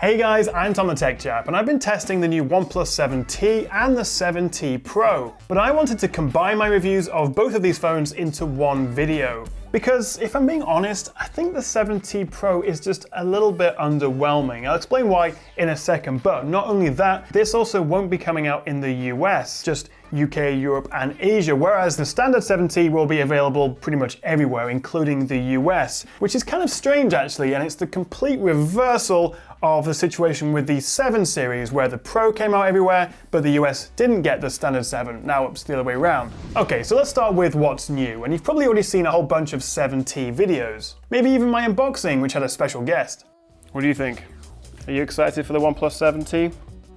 Hey guys, I'm Tom the Tech Chap, and I've been testing the new OnePlus 7T and the 7T Pro. But I wanted to combine my reviews of both of these phones into one video. Because if I'm being honest, I think the 7T Pro is just a little bit underwhelming. I'll explain why in a second, but not only that, this also won't be coming out in the US, just UK, Europe, and Asia, whereas the standard 7T will be available pretty much everywhere, including the US, which is kind of strange actually, and it's the complete reversal of the situation with the 7 series, where the Pro came out everywhere, but the US didn't get the standard 7. Now it's the other way around. Okay, so let's start with what's new, and you've probably already seen a whole bunch of 7T videos. Maybe even my unboxing, which had a special guest. What do you think? Are you excited for the OnePlus 7T?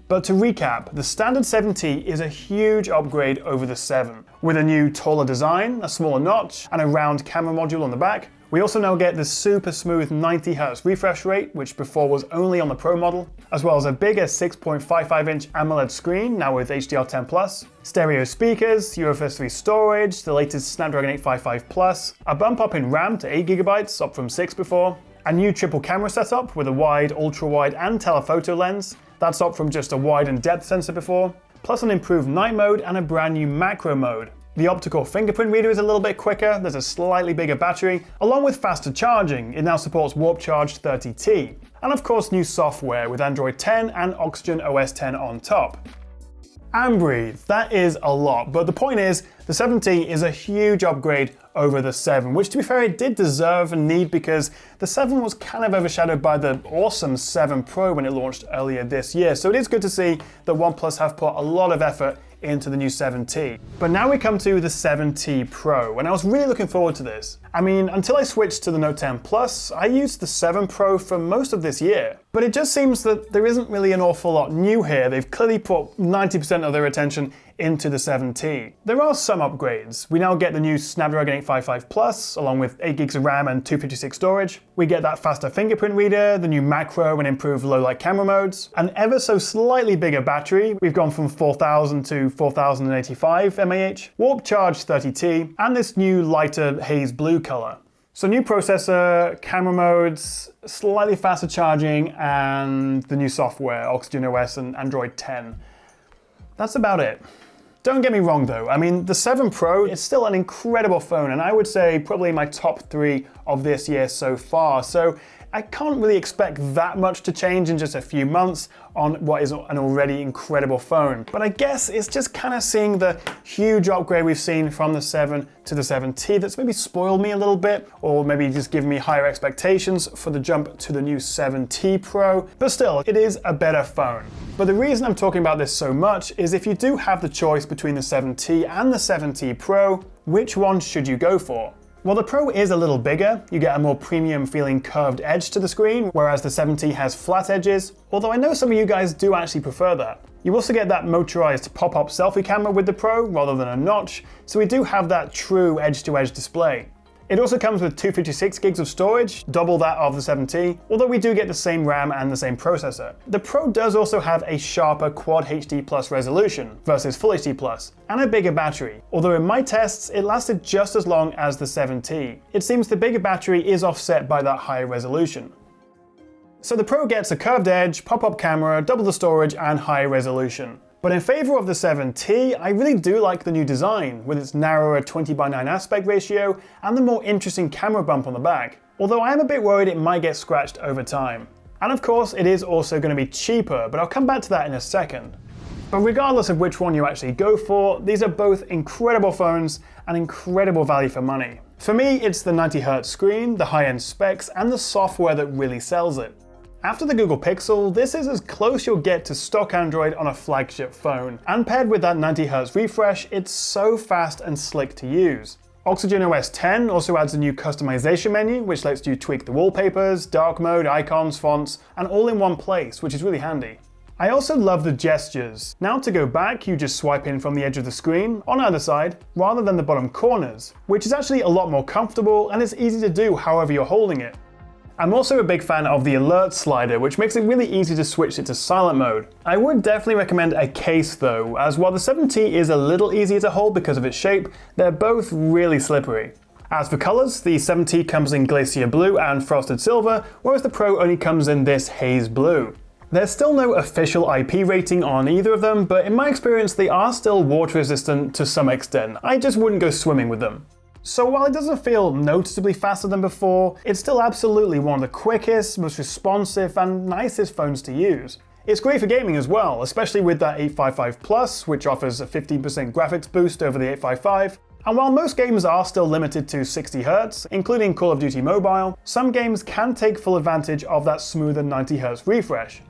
But to recap, the standard 7T is a huge upgrade over the 7. With a new taller design, a smaller notch, and a round camera module on the back, we also now get the super smooth 90Hz refresh rate, which before was only on the Pro model, as well as a bigger 6.55-inch AMOLED screen, now with HDR10+, stereo speakers, UFS 3 storage, the latest Snapdragon 855 Plus, a bump up in RAM to 8GB, up from 6 before, a new triple camera setup with a wide, ultra-wide, and telephoto lens, that's up from just a wide and depth sensor before, plus an improved night mode and a brand new macro mode. The optical fingerprint reader is a little bit quicker, there's a slightly bigger battery, along with faster charging. It now supports Warp Charge 30T. And of course new software with Android 10 and Oxygen OS 10 on top. And breathe, that is a lot, but the point is, the 7T is a huge upgrade over the 7, which to be fair it did deserve and need because the 7 was kind of overshadowed by the awesome 7 Pro when it launched earlier this year, so it is good to see that OnePlus have put a lot of effort into the new 7T. But now we come to the 7T Pro, and I was really looking forward to this. I mean, until I switched to the Note 10 Plus, I used the 7 Pro for most of this year. But it just seems that there isn't really an awful lot new here. They've clearly put 90% of their attention into the 7T. There are some upgrades. We now get the new Snapdragon 855 Plus, along with 8GB of RAM and 256 storage. We get that faster fingerprint reader, the new macro and improved low-light camera modes, an ever so slightly bigger battery. We've gone from 4000 to 4085 mAh, Warp Charge 30T, and this new lighter haze blue color. So new processor, camera modes, slightly faster charging, and the new software, Oxygen OS and Android 10. That's about it. Don't get me wrong though, I mean the 7 Pro is still an incredible phone, and I would say probably my top 3 of this year so far, so I can't really expect that much to change in just a few months on what is an already incredible phone. But I guess it's just kind of seeing the huge upgrade we've seen from the 7 to the 7T that's maybe spoiled me a little bit, or maybe just given me higher expectations for the jump to the new 7T Pro. But still, it is a better phone. But the reason I'm talking about this so much is if you do have the choice between the 7T and the 7T Pro, which one should you go for? While the Pro is a little bigger, you get a more premium feeling curved edge to the screen, whereas the 7T has flat edges, although I know some of you guys do actually prefer that. You also get that motorized pop-up selfie camera with the Pro rather than a notch, so we do have that true edge-to-edge display. It also comes with 256GB of storage, double that of the 7T, although we do get the same RAM and the same processor. The Pro does also have a sharper Quad HD Plus resolution versus Full HD Plus, and a bigger battery, although in my tests it lasted just as long as the 7T. It seems the bigger battery is offset by that higher resolution. So the Pro gets a curved edge, pop-up camera, double the storage, and higher resolution. But in favor of the 7T, I really do like the new design, with its narrower 20:9 aspect ratio and the more interesting camera bump on the back, although I am a bit worried it might get scratched over time. And of course, it is also going to be cheaper, but I'll come back to that in a second. But regardless of which one you actually go for, these are both incredible phones and incredible value for money. For me, it's the 90Hz screen, the high-end specs, and the software that really sells it. After the Google Pixel, this is as close you'll get to stock Android on a flagship phone, and paired with that 90Hz refresh, it's so fast and slick to use. Oxygen OS 10 also adds a new customization menu, which lets you tweak the wallpapers, dark mode, icons, fonts, and all in one place, which is really handy. I also love the gestures. Now to go back, you just swipe in from the edge of the screen, on either side, rather than the bottom corners, which is actually a lot more comfortable and it's easy to do however you're holding it. I'm also a big fan of the alert slider, which makes it really easy to switch it to silent mode. I would definitely recommend a case though, as while the 7T is a little easier to hold because of its shape, they're both really slippery. As for colours, the 7T comes in Glacier Blue and Frosted Silver, whereas the Pro only comes in this Haze Blue. There's still no official IP rating on either of them, but in my experience they are still water resistant to some extent. I just wouldn't go swimming with them. So while it doesn't feel noticeably faster than before, it's still absolutely one of the quickest, most responsive and nicest phones to use. It's great for gaming as well, especially with that 855 Plus, which offers a 15% graphics boost over the 855. And while most games are still limited to 60Hz, including Call of Duty Mobile, some games can take full advantage of that smoother 90Hz refresh.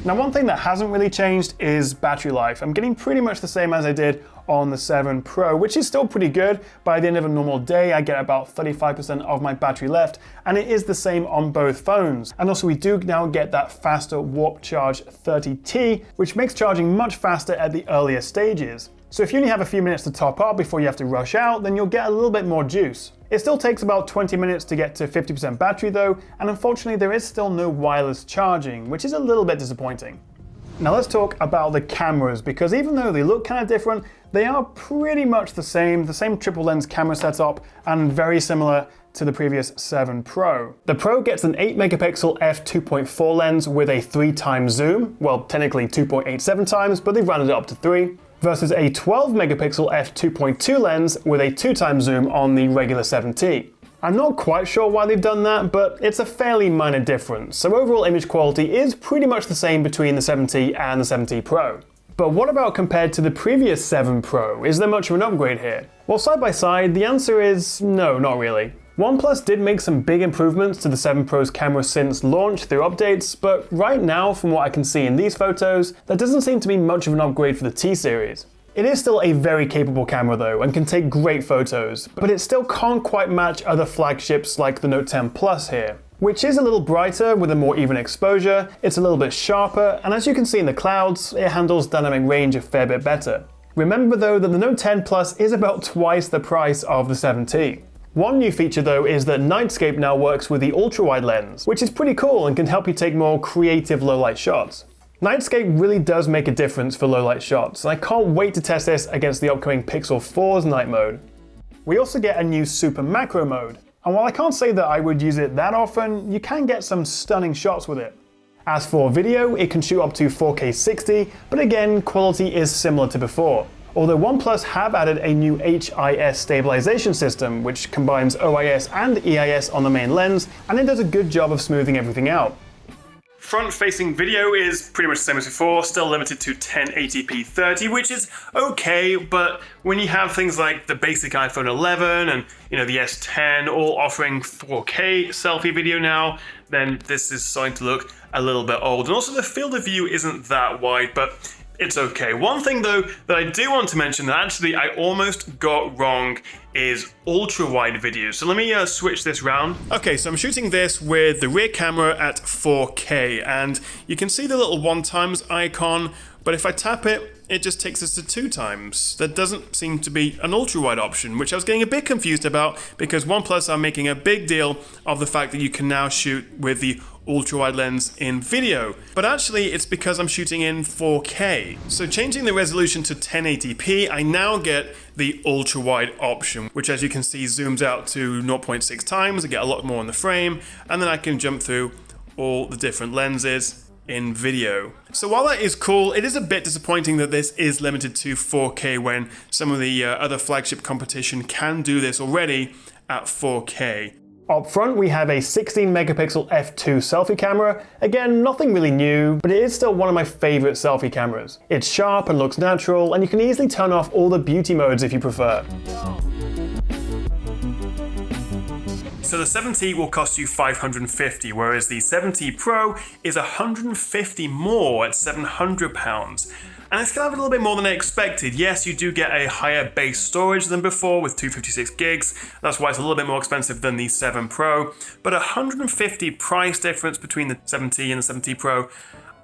Now, one thing that hasn't really changed is battery life. I'm getting pretty much the same as I did on the 7 Pro, which is still pretty good. By the end of a normal day, I get about 35% of my battery left, and it is the same on both phones. And also we do now get that faster Warp Charge 30T, which makes charging much faster at the earlier stages. So if you only have a few minutes to top up before you have to rush out, then you'll get a little bit more juice. It still takes about 20 minutes to get to 50% battery though, and unfortunately there is still no wireless charging, which is a little bit disappointing. Now let's talk about the cameras, because even though they look kind of different, they are pretty much the same triple lens camera setup and very similar to the previous 7 Pro. The Pro gets an 8 megapixel f2.4 lens with a 3x zoom, well technically 2.87 times, but they've rounded it up to 3. Versus a 12 megapixel f2.2 lens with a 2x zoom on the regular 7T. I'm not quite sure why they've done that, but it's a fairly minor difference, so overall image quality is pretty much the same between the 7T and the 7T Pro. But what about compared to the previous 7 Pro? Is there much of an upgrade here? Well, side by side, the answer is no, not really. OnePlus did make some big improvements to the 7 Pro's camera since launch through updates, but right now, from what I can see in these photos, there doesn't seem to be much of an upgrade for the T series. It is still a very capable camera though, and can take great photos, but it still can't quite match other flagships like the Note 10 Plus here, which is a little brighter with a more even exposure, it's a little bit sharper, and as you can see in the clouds, it handles dynamic range a fair bit better. Remember though that the Note 10 Plus is about twice the price of the 7T. One new feature though is that Nightscape now works with the ultra-wide lens, which is pretty cool and can help you take more creative low-light shots. Nightscape really does make a difference for low-light shots, and I can't wait to test this against the upcoming Pixel 4's night mode. We also get a new super macro mode, and while I can't say that I would use it that often, you can get some stunning shots with it. As for video, it can shoot up to 4K 60, but again, quality is similar to before. Although OnePlus have added a new HIS stabilization system, which combines OIS and EIS on the main lens, and it does a good job of smoothing everything out. Front-facing video is pretty much the same as before, still limited to 1080p 30, which is okay, but when you have things like the basic iPhone 11 and the S10 all offering 4K selfie video now, then this is starting to look a little bit old. And also the field of view isn't that wide, but it's okay. One thing though that I do want to mention that actually I almost got wrong is ultra-wide video. So let me switch this round. Okay, so I'm shooting this with the rear camera at 4K, and you can see the little 1x icon, but if I tap it, it just takes us to 2x. There doesn't seem to be an ultra-wide option, which I was getting a bit confused about because OnePlus are making a big deal of the fact that you can now shoot with the ultra-wide lens in video. But actually, it's because I'm shooting in 4K. So changing the resolution to 1080p, I now get the ultra-wide option, which as you can see zooms out to 0.6 times. I get a lot more in the frame, and then I can jump through all the different lenses in video. So while that is cool, it is a bit disappointing that this is limited to 4K when some of the other flagship competition can do this already at 4K. Up front, we have a 16 megapixel f2 selfie camera. Again, nothing really new, but it is still one of my favorite selfie cameras. It's sharp and looks natural, and you can easily turn off all the beauty modes if you prefer. So the 7T will cost you $550, whereas the 7T Pro is $150 more at £700. And it's going to have a little bit more than I expected. Yes, you do get a higher base storage than before with 256 gigs. That's why it's a little bit more expensive than the 7 Pro. But $150 price difference between the 7T and the 7T Pro.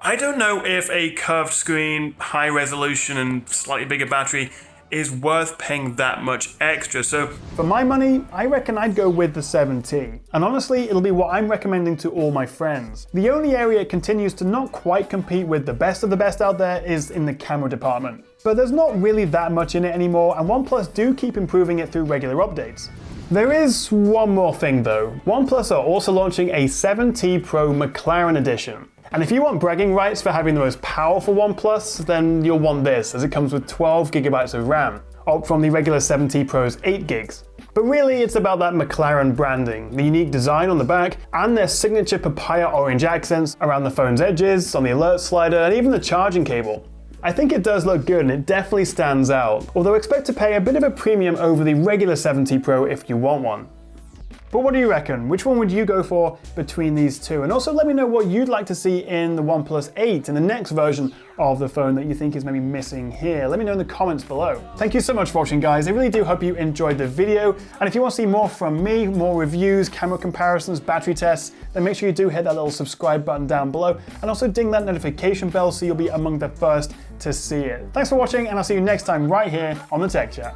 I don't know if a curved screen, high resolution and slightly bigger battery is worth paying that much extra. So for my money, I reckon I'd go with the 7T. And honestly, it'll be what I'm recommending to all my friends. The only area it continues to not quite compete with the best of the best out there is in the camera department. But there's not really that much in it anymore, and OnePlus do keep improving it through regular updates. There is one more thing though. OnePlus are also launching a 7T Pro McLaren Edition. And if you want bragging rights for having the most powerful OnePlus, then you'll want this, as it comes with 12 GB of RAM, up from the regular 7T Pro's 8 gigs. But really, it's about that McLaren branding, the unique design on the back, and their signature papaya orange accents around the phone's edges, on the alert slider, and even the charging cable. I think it does look good and it definitely stands out, although expect to pay a bit of a premium over the regular 7T Pro if you want one. But what do you reckon? Which one would you go for between these two? And also let me know what you'd like to see in the OnePlus 8 in the next version of the phone that you think is maybe missing here. Let me know in the comments below. Thank you so much for watching, guys. I really do hope you enjoyed the video. And if you want to see more from me, more reviews, camera comparisons, battery tests, then make sure you do hit that little subscribe button down below and also ding that notification bell so you'll be among the first to see it. Thanks for watching, and I'll see you next time right here on the Tech Chat.